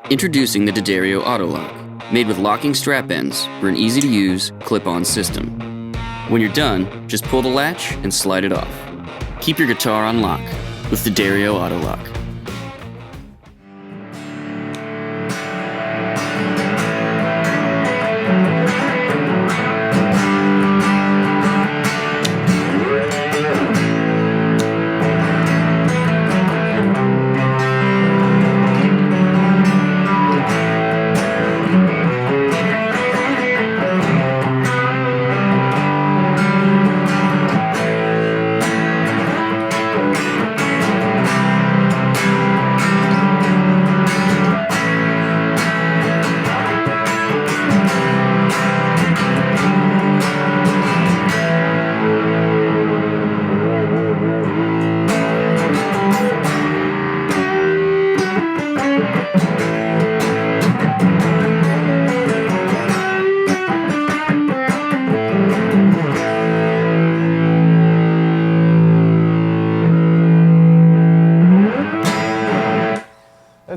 Introducing the D'Addario Autolock, made with locking strap ends for an easy-to-use, clip-on system. When you're done, just pull the latch and slide it off. Keep your guitar on lock with D'Addario Autolock.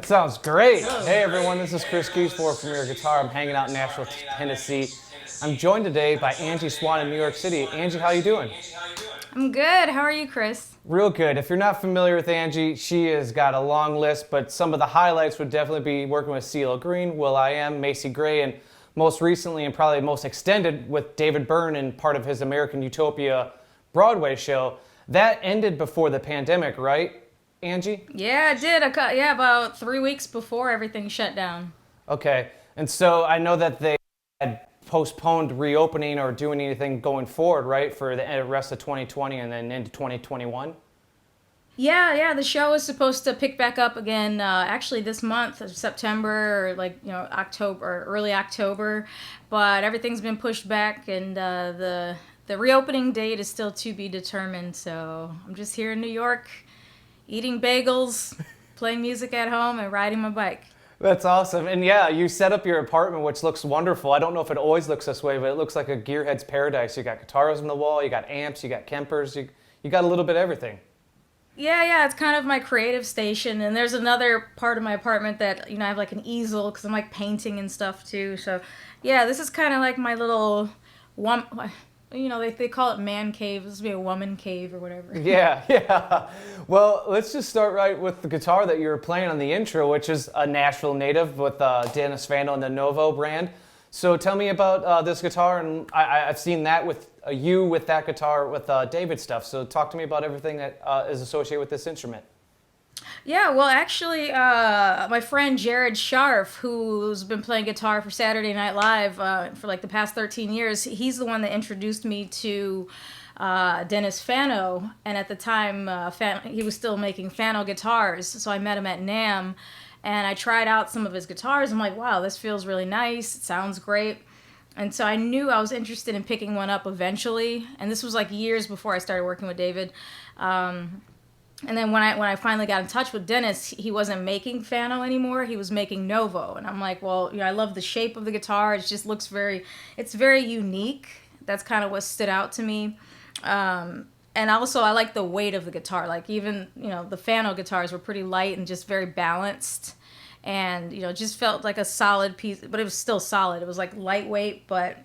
Sounds great. Hey everyone, this is Chris Keys for Premier Guitar. I'm hanging out in Nashville, Tennessee. I'm joined today by Angie Swan in New York City. Angie, how you doing? I'm good. How are you, Chris? Real good. If you're not familiar with Angie, she has got a long list, but some of the highlights would definitely be working with CeeLo Green, will.i.am, Macy Gray, and most recently and probably most extended with David Byrne in part of his American Utopia Broadway show. That ended before the pandemic, right, Angie? Yeah, it did. About 3 weeks before everything shut down. Okay, and so I know that they had postponed reopening or doing anything going forward, right, for the rest of 2020 and then into 2021? Yeah, the show is supposed to pick back up again actually this month, September, or October, or early October, but everything's been pushed back, and the reopening date is still to be determined, so I'm just here in New York, eating bagels, playing music at home, and riding my bike. That's awesome. And yeah, you set up your apartment, which looks wonderful. I don't know if it always looks this way, but it looks like a gearhead's paradise. You got guitars on the wall, you got amps, you got Kempers, you got a little bit of everything. Yeah, it's kind of my creative station. And there's another part of my apartment that, I have like an easel because I'm like painting and stuff too. So yeah, this is kind of like my little one. They call it man cave. This would be a woman cave or whatever. Yeah. Well, let's just start right with the guitar that you were playing on the intro, which is a Nashville native with Dennis Vandal and the Novo brand. So tell me about this guitar, and I've seen that with you with that guitar with David stuff. So talk to me about everything that is associated with this instrument. Yeah, well, actually, my friend Jared Scharf, who's been playing guitar for Saturday Night Live for like the past 13 years, he's the one that introduced me to Dennis Fano, and at the time, he was still making Fano guitars, so I met him at NAMM, and I tried out some of his guitars. I'm like, wow, this feels really nice, it sounds great, and so I knew I was interested in picking one up eventually, and this was like years before I started working with David. And then when I finally got in touch with Dennis, he wasn't making Fano anymore. He was making Novo. And I'm like, well, I love the shape of the guitar. It just looks it's very unique. That's kind of what stood out to me. And also I like the weight of the guitar. Like even, the Fano guitars were pretty light and just very balanced. And, just felt like a solid piece, but it was still solid. It was like lightweight, but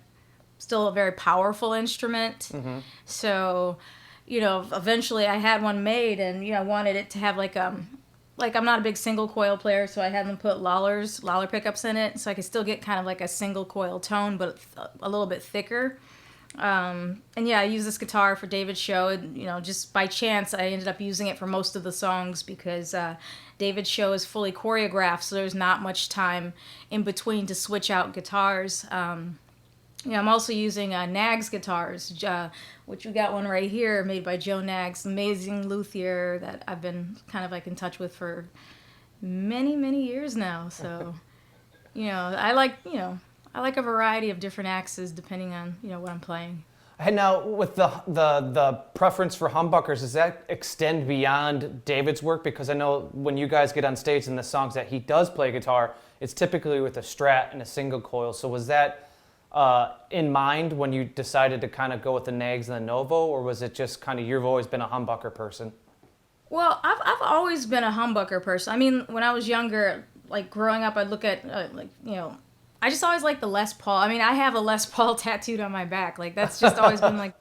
still a very powerful instrument. Mm-hmm. So, eventually I had one made, and I wanted it to have like I'm not a big single coil player, so I had them put Lawler pickups in it, so I could still get kind of like a single coil tone, but a little bit thicker. And yeah, I used this guitar for David's show, and just by chance I ended up using it for most of the songs because David's show is fully choreographed, so there's not much time in between to switch out guitars. I'm also using Knaggs guitars, which we got one right here made by Joe Knaggs, amazing luthier that I've been kind of like in touch with for many, many years now. So, I like a variety of different axes depending on, what I'm playing. And now with the preference for humbuckers, does that extend beyond David's work? Because I know when you guys get on stage in the songs that he does play guitar, it's typically with a Strat and a single coil. So was that in mind when you decided to kind of go with the Knaggs and the Novo, or was it just kind of you've always been a humbucker person? Well, I've always been a humbucker person. I mean, when I was younger, like growing up, I'd look at like, you know, I just always liked the Les Paul. I mean, I have a Les Paul tattooed on my back. Like that's just always been like,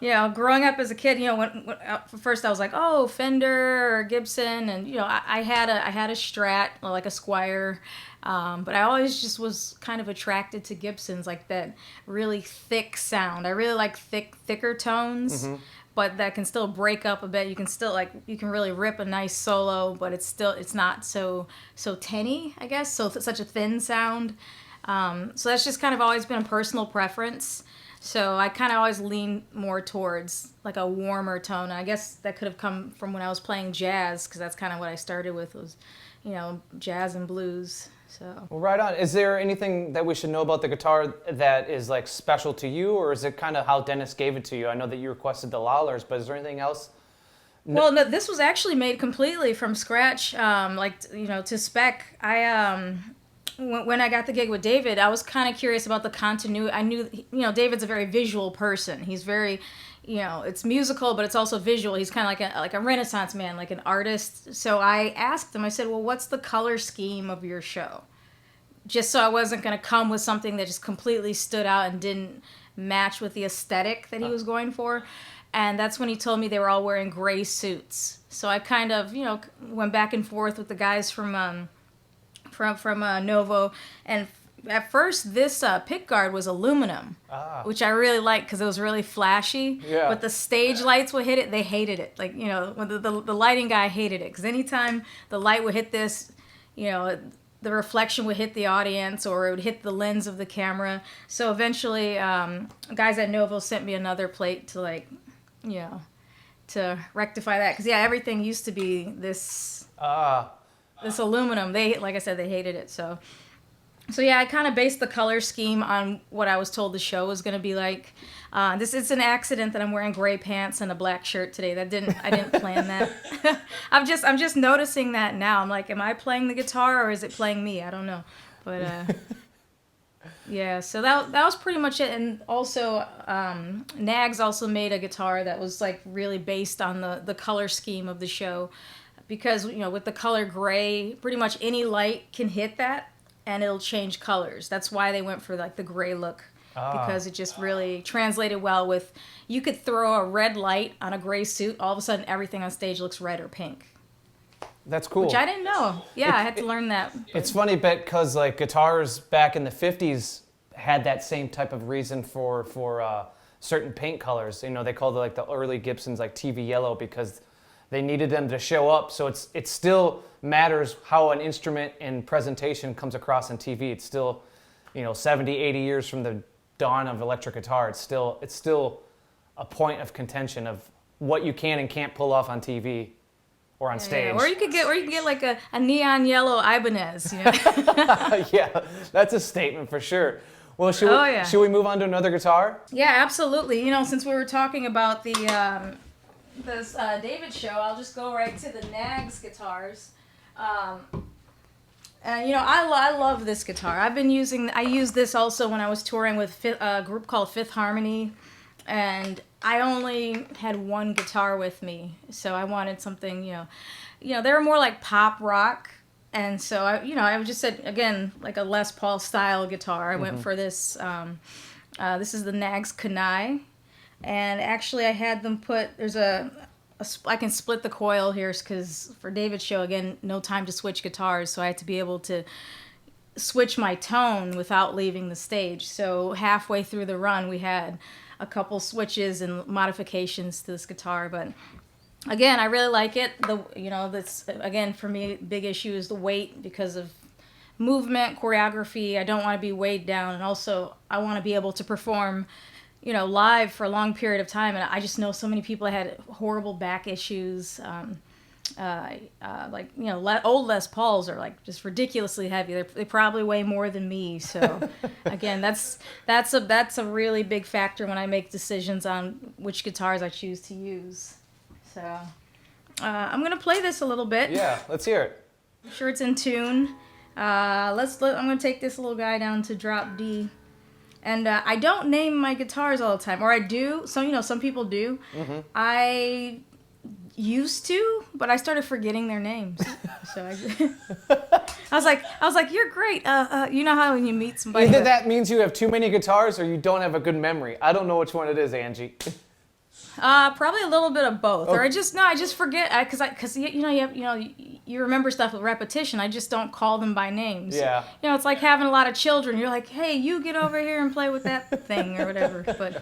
you know, growing up as a kid, you know, when first I was like, oh, Fender or Gibson, and you know, I had a Strat, like a Squier, but I always just was kind of attracted to Gibsons, like that really thick sound. I really like thicker tones, but that can still break up a bit. You can still like, you can really rip a nice solo, but it's not so tinny, I guess. So such a thin sound. So that's just kind of always been a personal preference. So I kind of always lean more towards like a warmer tone. I guess that could have come from when I was playing jazz, because that's kind of what I started with, was, you know, jazz and blues. So. Well, right on. Is there anything that we should know about the guitar that is like special to you, or is it kind of how Dennis gave it to you? I know that you requested the Lawlers, but is there anything else? Well, no, this was actually made completely from scratch, like, you know, to spec. When I got the gig with David, I was kind of curious about the continuity. I knew, you know, David's a very visual person. He's very, you know, it's musical, but it's also visual. He's kind of like a Renaissance man, like an artist. So I asked him, I said, well, what's the color scheme of your show? Just so I wasn't going to come with something that just completely stood out and didn't match with the aesthetic that he was going for. And that's when he told me they were all wearing gray suits. So I kind of, you know, went back and forth with the guys from Novo, and at first this pickguard was aluminum, which I really liked because it was really flashy. Yeah. But the stage lights would hit it, they hated it. Like, you know, when the lighting guy hated it, because anytime the light would hit this, you know, the reflection would hit the audience, or it would hit the lens of the camera. So eventually, guys at Novo sent me another plate to, like, you know, to rectify that, because yeah, everything used to be this. This aluminum, like I said, they hated it. So yeah, I kind of based the color scheme on what I was told the show was going to be like. It's an accident that I'm wearing gray pants and a black shirt today. I didn't plan that. I'm just noticing that now. I'm like, am I playing the guitar or is it playing me? I don't know. But yeah, so that was pretty much it. And also, Knaggs also made a guitar that was like really based on the color scheme of the show. Because, you know, with the color gray, pretty much any light can hit that and it'll change colors. That's why they went for like the gray look, because it just really translated well with, you could throw a red light on a gray suit, all of a sudden everything on stage looks red or pink. That's cool. Which I didn't know. Yeah, I had to learn that. It's funny, because like guitars back in the 50s had that same type of reason for certain paint colors. You know, they called it like the early Gibsons like TV yellow, because they needed them to show up. So it still matters how an instrument and presentation comes across on TV. It's still, you know, 70, 80 years from the dawn of electric guitar. It's still a point of contention of what you can and can't pull off on TV or on stage. Yeah. Or you could get like a neon yellow Ibanez. You know? Yeah, that's a statement for sure. Well, should we move on to another guitar? Yeah, absolutely. You know, since we were talking about this David show, I'll just go right to the Knaggs guitars. And you know, I love this guitar. I used this also when I was touring with a group called Fifth Harmony, and I only had one guitar with me, so I wanted something, you know, they were more like pop rock, and so I just said, again, like a Les Paul style guitar. I went for this. This is the Knaggs Kanai. And actually, I had them put, I can split the coil here, because for David's show, again, no time to switch guitars, so I had to be able to switch my tone without leaving the stage. So halfway through the run, we had a couple switches and modifications to this guitar, but again, I really like it. That's, again, for me, big issue is the weight, because of movement, choreography. I don't want to be weighed down, and also I want to be able to perform, you know, live for a long period of time. And I just know so many people that had horrible back issues. Like, you know, old Les Pauls are like just ridiculously heavy. They probably weigh more than me. So again, that's a really big factor when I make decisions on which guitars I choose to use. So I'm gonna play this a little bit. Yeah, let's hear it. I'm sure it's in tune. I'm gonna take this little guy down to drop D. And I don't name my guitars all the time, or I do. So, you know, some people do. Mm-hmm. used to, but I started forgetting their names. So I was like, you're great. You know how when you meet somebody. Either that means you have too many guitars or you don't have a good memory. I don't know which one it is, Angie. Probably a little bit of both. Or I just forget because you remember stuff with repetition. I just don't call them by names. Yeah. It's like having a lot of children. You're like, hey, you get over here and play with that thing or whatever. But.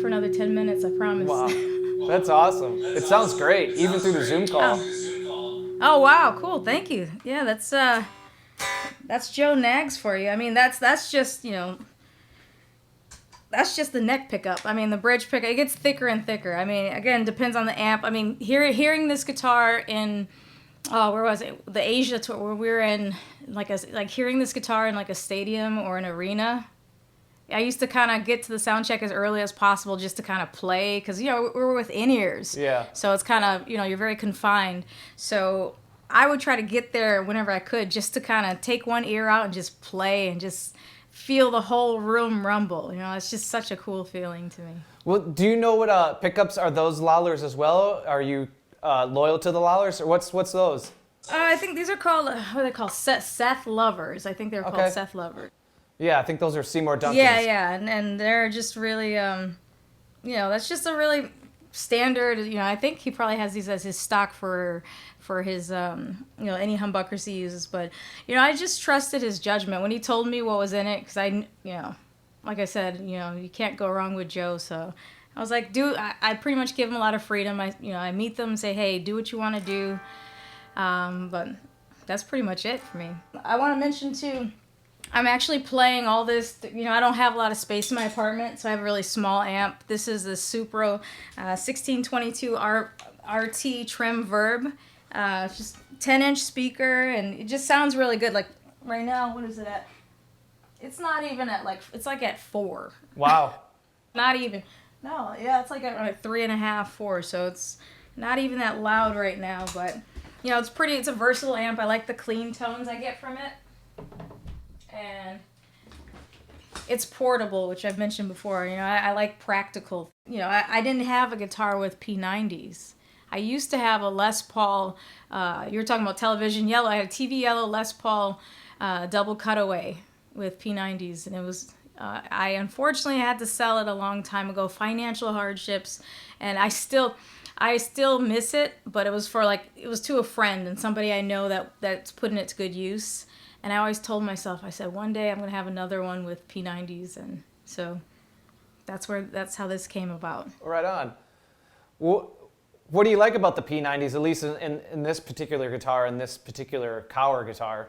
For another 10 minutes, I promise. Wow, that's awesome. It sounds great, even through the Zoom call. Oh wow, cool, thank you. Yeah, that's Joe Knaggs for you. I mean, that's just that's just the neck pickup. I mean, the bridge pickup, it gets thicker and thicker. I mean, again, depends on the amp. I mean, hearing this guitar in where was it? The Asia tour where we were in, like hearing this guitar in like a stadium or an arena. I used to kind of get to the sound check as early as possible just to kind of play because, we're with in-ears. Yeah. So it's kind of, you're very confined. So I would try to get there whenever I could just to kind of take one ear out and just play and just feel the whole room rumble. It's just such a cool feeling to me. Well, do you know what pickups are those Lawlers as well? Are you loyal to the Lawlers or what's those? I think these are called, what are they called? Seth Lovers. I think they're called Seth Lovers. Yeah, I think those are Seymour Duncans. Yeah, and they're just really, that's just a really standard. I think he probably has these as his stock for his, any humbuckers he uses. But, I just trusted his judgment when he told me what was in it, because like I said, you can't go wrong with Joe. So I was like, I pretty much give him a lot of freedom. I meet them and say, hey, do what you want to do. But that's pretty much it for me. I want to mention too. I'm actually playing all this, I don't have a lot of space in my apartment, so I have a really small amp. This is the Supro 1622 RT Trim Verb. It's just 10-inch speaker, and it just sounds really good. Like, right now, what is it at? It's not even at, it's like at 4. Wow. Not even. No, yeah, it's like at 3.5, 4, so it's not even that loud right now, but, it's a versatile amp. I like the clean tones I get from it. And it's portable, which I've mentioned before. I like practical. I didn't have a guitar with P90s. I used to have a Les Paul, you were talking about television yellow. I had a TV yellow Les Paul double cutaway with P90s. And it was, I unfortunately had to sell it a long time ago, financial hardships. And I still miss it, but it was it was to a friend and somebody I know that's putting it to good use. And I always told myself, I said, one day I'm going to have another one with P90s. And so that's how this came about. Right on. What do you like about the P90s, at least in this particular guitar and this particular Cower guitar?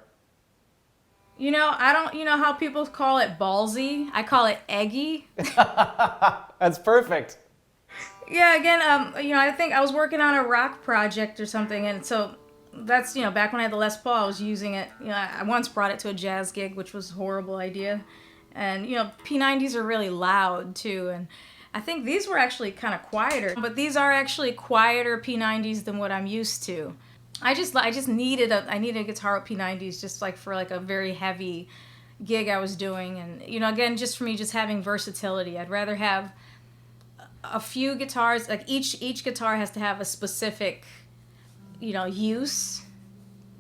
I don't, how people call it ballsy. I call it eggy. That's perfect. Yeah, again, I think I was working on a rock project or something. And so that's, back when I had the Les Paul, I was using it. I once brought it to a jazz gig, which was a horrible idea. And, P90s are really loud, too. And I think these were actually kind of quieter. But these are actually quieter P90s than what I'm used to. I just needed a guitar with P90s just for a very heavy gig I was doing. And, again, just for me, just having versatility. I'd rather have a few guitars. Each guitar has to have a specific use,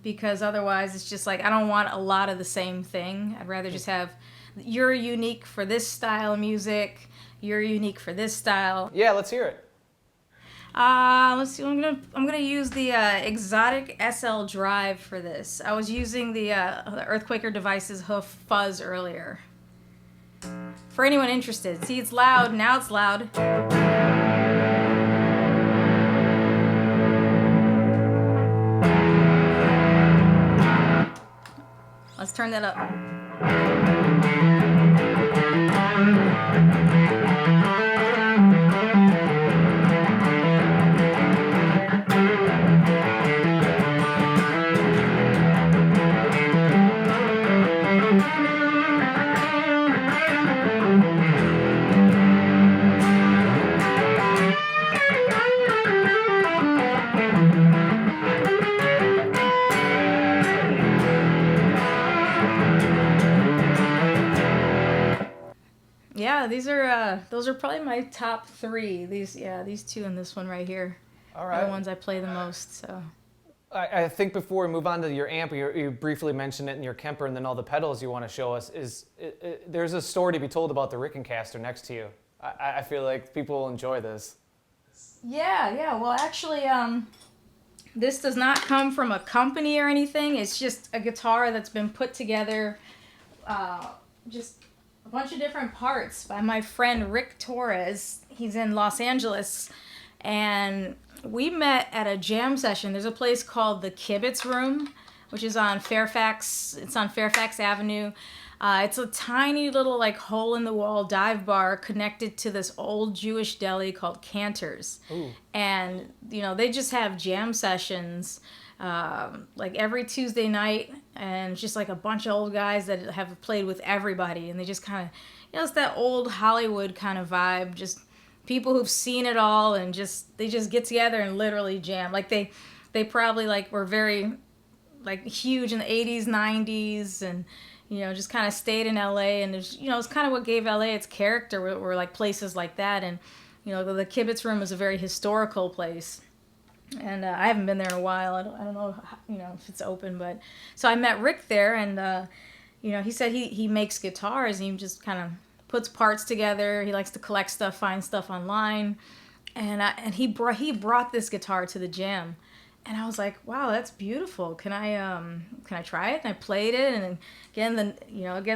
because otherwise it's just I don't want a lot of the same thing. I'd rather just have, you're unique for this style of music, you're unique for this style. Yeah, let's hear it. Let's see, I'm gonna use the Exotic SL Drive for this. I was using the Earthquaker Devices Hoof Fuzz earlier. for anyone interested. See, it's loud. Now it's loud. Let's turn that up. Yeah, those are probably my top 3. These two and this one right here. All right. Are the ones I play the most. So. I think before we move on to your amp, you briefly mentioned it in your Kemper, and then all the pedals you want to show us. There's a story to be told about the Ricken-caster next to you. I feel like people will enjoy this. Yeah. Well, actually, this does not come from a company or anything. It's just a guitar that's been put together, just a bunch of different parts by my friend Rick Torres. He's in Los Angeles, and we met at a jam session. There's a place called the Kibitz Room, which is on Fairfax. It's on Fairfax Avenue. It's a tiny little like hole-in-the-wall dive bar connected to this old Jewish deli called Cantor's. Ooh. And they just have jam sessions like every Tuesday night, and it's just like a bunch of old guys that have played with everybody, and they just kind of, it's that old Hollywood kind of vibe, just people who've seen it all, and they just get together and literally jam. Like they probably like were very like huge in the 80s, 90s, and just kind of stayed in LA, and there's, it's kind of what gave LA its character, were like places like that. And the Kibitz Room is a very historical place. And I haven't been there in a while. I don't know, if it's open, but so I met Rick there, and he said he makes guitars, and he just kind of puts parts together. He likes to collect stuff, find stuff online, and he brought this guitar to the jam, and I was like, wow, that's beautiful. Can I try it? And I played it, and again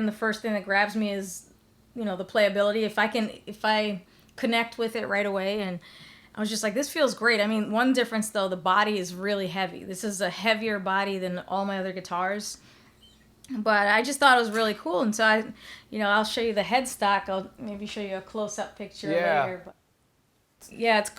the first thing that grabs me is the playability. If I connect with it right away, and I was just like, this feels great. I mean, one difference though, the body is really heavy. This is a heavier body than all my other guitars. But I just thought it was really cool. And so I'll show you the headstock. I'll maybe show you a close-up picture later. But yeah, it's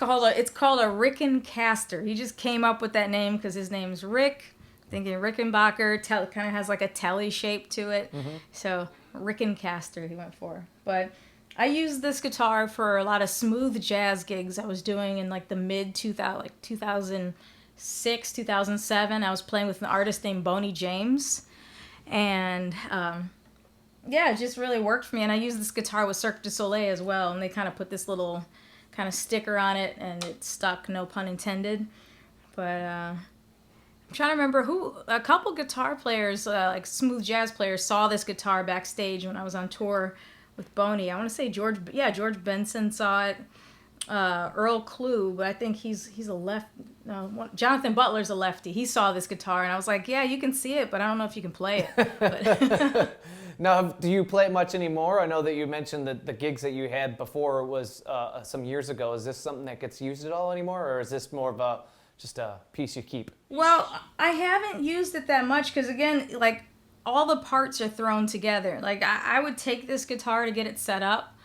called a Ricken-caster. He just came up with that name because his name's Rick. Thinking Rickenbacker, kind of has like a telly shape to it. Mm-hmm. So Ricken-caster he went for. But I used this guitar for a lot of smooth jazz gigs I was doing in like the mid 2006, 2007. I was playing with an artist named Boney James, and it just really worked for me. And I used this guitar with Cirque du Soleil as well, and they kind of put this little kind of sticker on it, and it stuck, no pun intended. But I'm trying to remember a couple guitar players, like smooth jazz players, saw this guitar backstage when I was on tour with Boney. I want to say George Benson saw it. Earl Klugh, but I think he's a Jonathan Butler's a lefty. He saw this guitar, and I was like, yeah, you can see it, but I don't know if you can play it. But Now, do you play it much anymore? I know that you mentioned that the gigs that you had before was some years ago. Is this something that gets used at all anymore, or is this more of just a piece you keep? Well, I haven't used it that much because, again, like, all the parts are thrown together. Like, I would take this guitar to get it set up,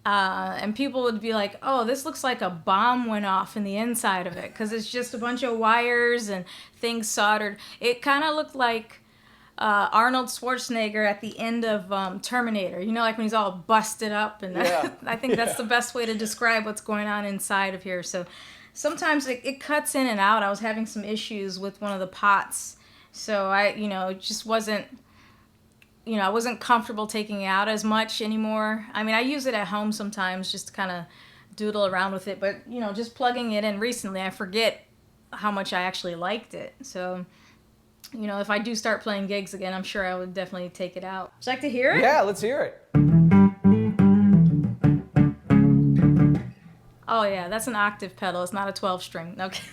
and people would be like, oh, this looks like a bomb went off in the inside of it, because it's just a bunch of wires and things soldered. It kind of looked like Arnold Schwarzenegger at the end of Terminator. Like when he's all busted up. And yeah. I think that's the best way to describe what's going on inside of here. So sometimes it cuts in and out. I was having some issues with one of the pots. So it just wasn't, I wasn't comfortable taking it out as much anymore. I mean, I use it at home sometimes just to kind of doodle around with it. But, just plugging it in recently, I forget how much I actually liked it. So, if I do start playing gigs again, I'm sure I would definitely take it out. Would you like to hear it? Yeah, let's hear it. Oh, yeah, that's an octave pedal. It's not a 12-string. Okay.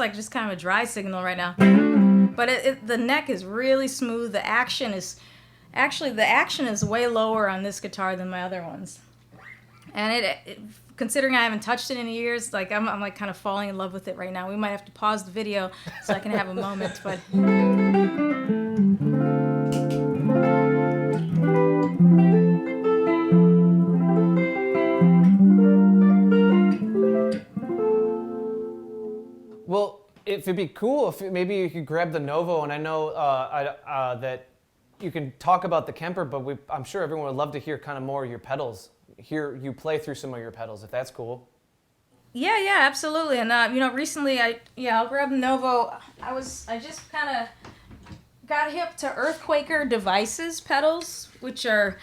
like just kind of a dry signal right now. But the neck is really smooth. The action is way lower on this guitar than my other ones. And considering I haven't touched it in years, like I'm like kind of falling in love with it right now. We might have to pause the video so I can have a moment, but. Well, if it'd be cool if maybe you could grab the Novo, and I know that you can talk about the Kemper, but I'm sure everyone would love to hear kind of more of your pedals. Hear you play through some of your pedals, if that's cool. Yeah, absolutely. And recently I'll grab the Novo. I just kind of got hip to Earthquaker Devices pedals, which I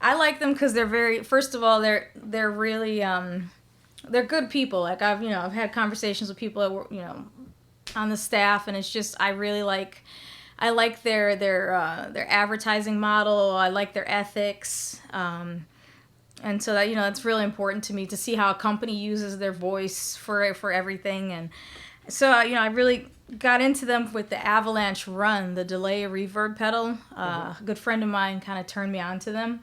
like them because they're first of all they're really they're good people. Like I've had conversations with people that were on the staff, and it's just I like their advertising model. I like their ethics. And so that it's really important to me to see how a company uses their voice for everything. And so I really got into them with the Avalanche Run, the delay reverb pedal. A good friend of mine kind of turned me on to them.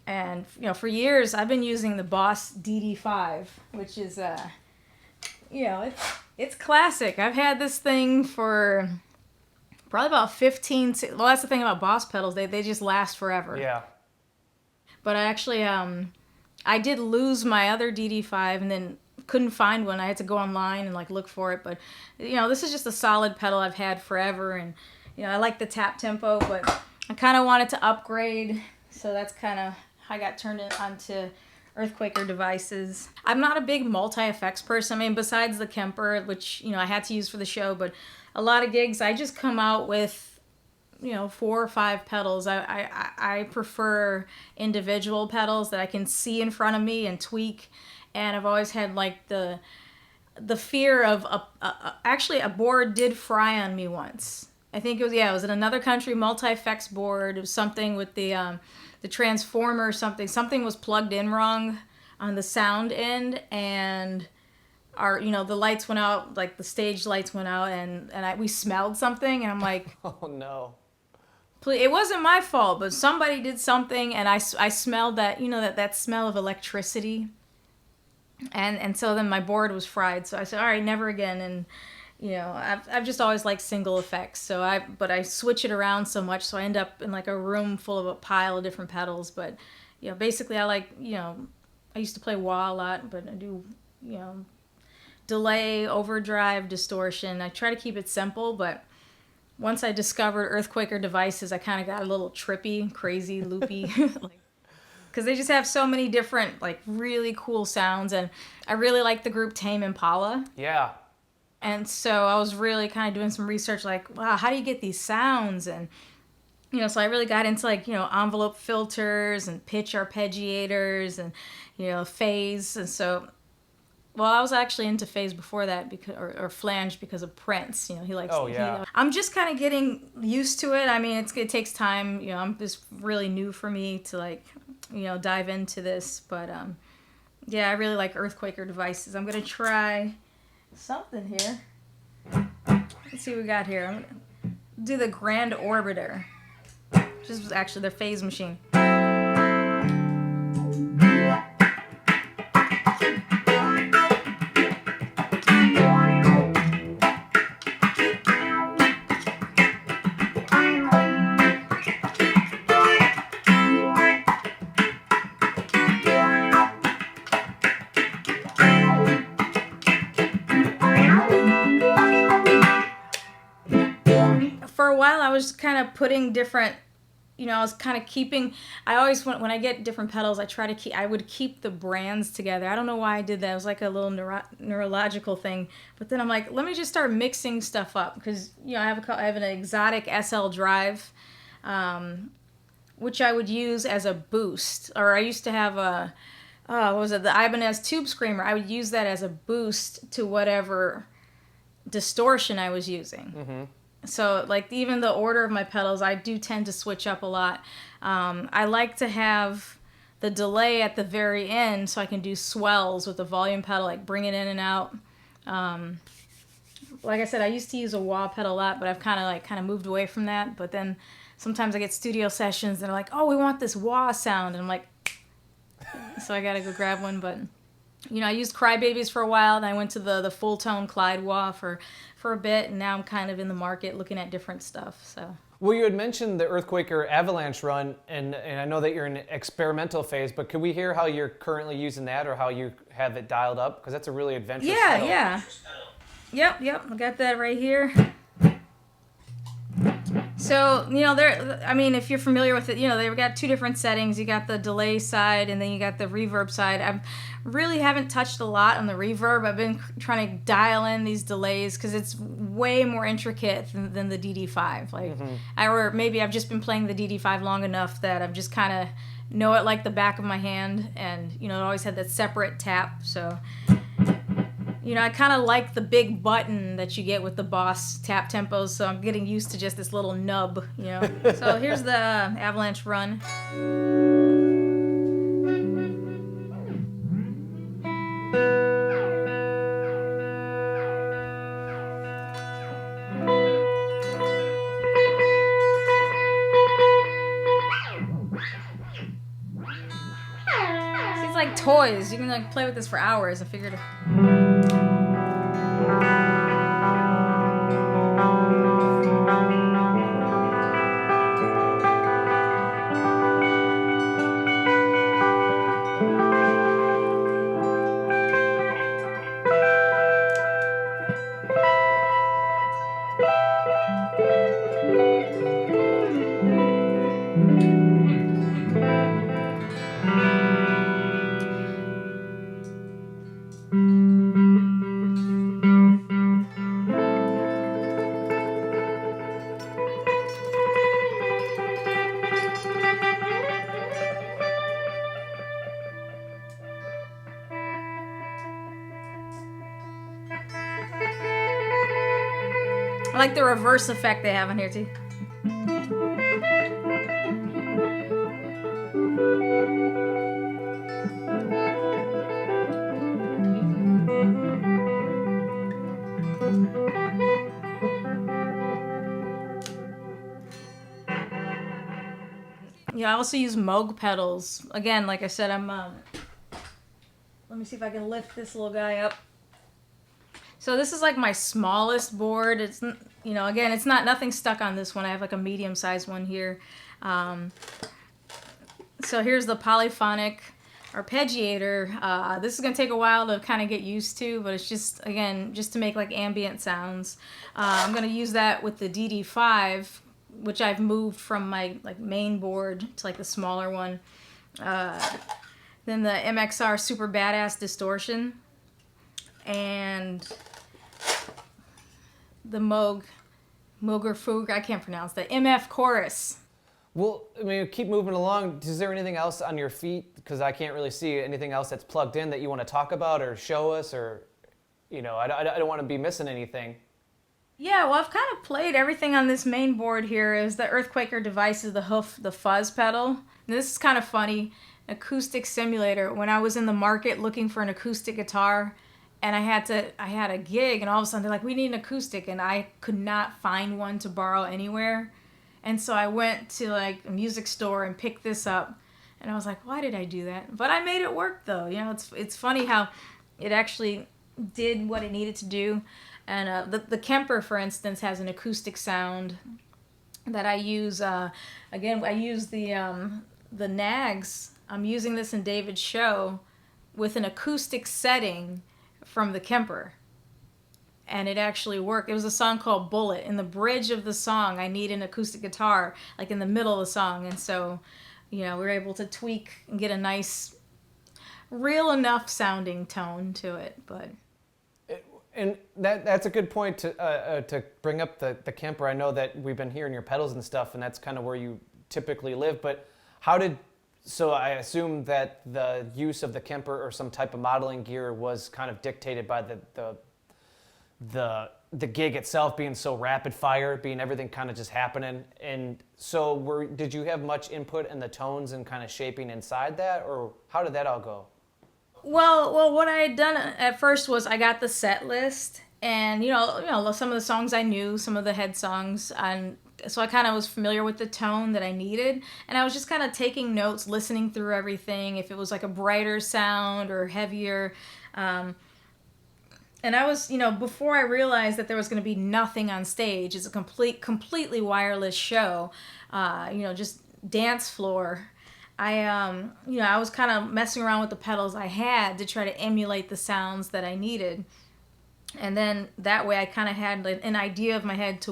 And for years I've been using the Boss DD5, which is it's classic. I've had this thing for probably about 15. Well, that's the thing about Boss pedals; they just last forever. Yeah. But I actually, I did lose my other DD5 and then couldn't find one. I had to go online and look for it. But, this is just a solid pedal I've had forever. And, I like the tap tempo, but I kind of wanted to upgrade. So that's kind of how I got turned onto Earthquaker Devices. I'm not a big multi-effects person. I mean, besides the Kemper, which, I had to use for the show. But a lot of gigs, I just come out with 4 or 5 pedals. I prefer individual pedals that I can see in front of me and tweak. And I've always had the fear of actually a board did fry on me once. I think it was in another country, multi-effects board. It was something with the transformer. Something was plugged in wrong on the sound end, and the lights went out, the stage lights went out, and we smelled something, and I'm like, oh no. It wasn't my fault, but somebody did something, and I smelled that, that smell of electricity. And so then my board was fried. So I said, all right, never again. And, I've just always liked single effects. But I switch it around so much, so I end up in a room full of a pile of different pedals. But, basically I I used to play wah a lot, but I do, delay, overdrive, distortion. I try to keep it simple, but once I discovered Earthquaker Devices, I kind of got a little trippy, crazy, loopy, because they just have so many different, really cool sounds, and I really like the group Tame Impala. Yeah. And so I was really kind of doing some research, wow, how do you get these sounds? And, so I really got into, envelope filters and pitch arpeggiators and, phase, and so... Well, I was actually into phase before that or flange because of Prince. He likes. Oh yeah. I'm just kind of getting used to it. I mean, it takes time. It's really new for me to dive into this. But I really like Earthquaker Devices. I'm gonna try something here. Let's see what we got here. I'm gonna do the Grand Orbiter. This was actually their phase machine. I was kind of putting different, I was kind of keeping, I always, when I get different pedals, I would keep the brands together. I don't know why I did that. It was like a little neurological thing. But then I'm like, let me just start mixing stuff up. Because, I have an exotic SL drive, which I would use as a boost. Or I used to have the Ibanez Tube Screamer. I would use that as a boost to whatever distortion I was using. Mm-hmm. So, even the order of my pedals, I do tend to switch up a lot. I like to have the delay at the very end so I can do swells with the volume pedal, bring it in and out. like I said, I used to use a wah pedal a lot, but I've kind of moved away from that. But then sometimes I get studio sessions that are like, oh, we want this wah sound, and I'm like, so I gotta go grab one. But I used Crybabies for a while, and I went to the full tone Clyde wah for a bit, and now I'm kind of in the market looking at different stuff. So. Well, you had mentioned the Earthquaker Avalanche run, and I know that you're in an experimental phase, but could we hear how you're currently using that or how you have it dialed up? Because that's a really adventurous pedal. Yeah. Yep, I got that right here. So, if you're familiar with it, they've got two different settings. You got the delay side, and then you got the reverb side. I really haven't touched a lot on the reverb. I've been trying to dial in these delays because it's way more intricate than the DD5. Or maybe I've just been playing the DD5 long enough that I've just kind of know it like the back of my hand, and it always had that separate tap. So. I kind of like the big button that you get with the Boss tap tempos, so I'm getting used to just this little nub, So here's the Avalanche run. It's like toys. You can play with this for hours. I figured. I like the reverse effect they have on here too. I also use Moog pedals. Again, like I said, let me see if I can lift this little guy up. So this is like my smallest board. It's, again, it's nothing stuck on this one. I have like a medium-sized one here. So here's the polyphonic arpeggiator. This is going to take a while to kind of get used to, but it's just, again, just to make like ambient sounds. I'm going to use that with the DD5, which I've moved from my main board to like the smaller one. Then the MXR Super Badass Distortion. And the Moog Foog, I can't pronounce that, MF Chorus. Well, keep moving along. Is there anything else on your feet? Because I can't really see anything else that's plugged in that you want to talk about or show us, or, I don't want to be missing anything. Yeah, well, I've kind of played everything on this main board here. Is the Earthquaker Devices, the hoof, the fuzz pedal. And this is kind of funny. Acoustic simulator. When I was in the market looking for an acoustic guitar, and I had a gig, and all of a sudden they're like, we need an acoustic, and I could not find one to borrow anywhere. And so I went to like a music store and picked this up, and I was like, why did I do that? But I made it work though. It's funny how it actually did what it needed to do. And the Kemper, for instance, has an acoustic sound that I use. Again, I use the Knaggs. I'm using this in David's show with an acoustic setting from the Kemper, and it actually worked. It was a song called Bullet. In the bridge of the song, I need an acoustic guitar like in the middle of the song, and so we were able to tweak and get a nice, real enough sounding tone to it. But and that's a good point to bring up the Kemper. I know that we've been hearing your pedals and stuff, and that's kind of where you typically live, but so I assume that the use of the Kemper or some type of modeling gear was kind of dictated by the gig itself being so rapid fire, being everything kind of just happening. And so did you have much input in the tones and kind of shaping inside that, or how did that all go? Well, what I had done at first was I got the set list, and some of the songs I knew, some of the head songs, and so I kind of was familiar with the tone that I needed, and I was just kind of taking notes, listening through everything, if it was like a brighter sound or heavier. And I was, before I realized that there was going to be nothing on stage, it's a completely wireless show, just dance floor. I was kind of messing around with the pedals I had to try to emulate the sounds that I needed. And then that way I kind of had an idea of my head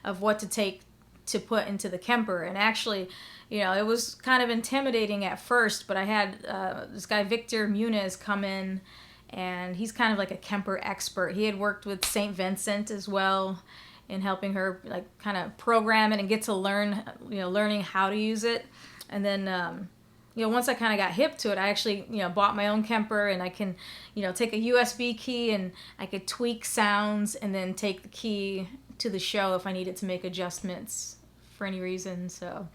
of what to take to put into the Kemper. And actually, it was kind of intimidating at first, but I had this guy Victor Muniz come in, and he's kind of like a Kemper expert. He had worked with St. Vincent as well in helping her like kind of program it and get to learning how to use it. And then, once I kind of got hip to it, I actually, bought my own Kemper, and I can, take a USB key and I could tweak sounds and then take the key to the show if I needed to make adjustments for any reason. So,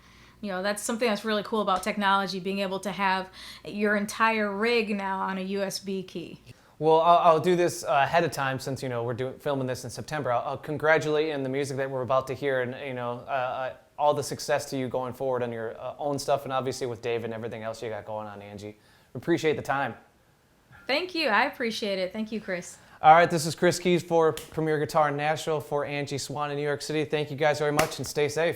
that's something that's really cool about technology, being able to have your entire rig now on a USB key. Well, I'll do this ahead of time since, we're filming this in September. I'll congratulate you on the music that we're about to hear, and, all the success to you going forward on your own stuff, and obviously with David and everything else you got going on, Angie. We appreciate the time. Thank you. I appreciate it. Thank you, Chris. All right, this is Chris Keys for Premier Guitar in Nashville, for Angie Swan in New York City. Thank you guys very much, and stay safe.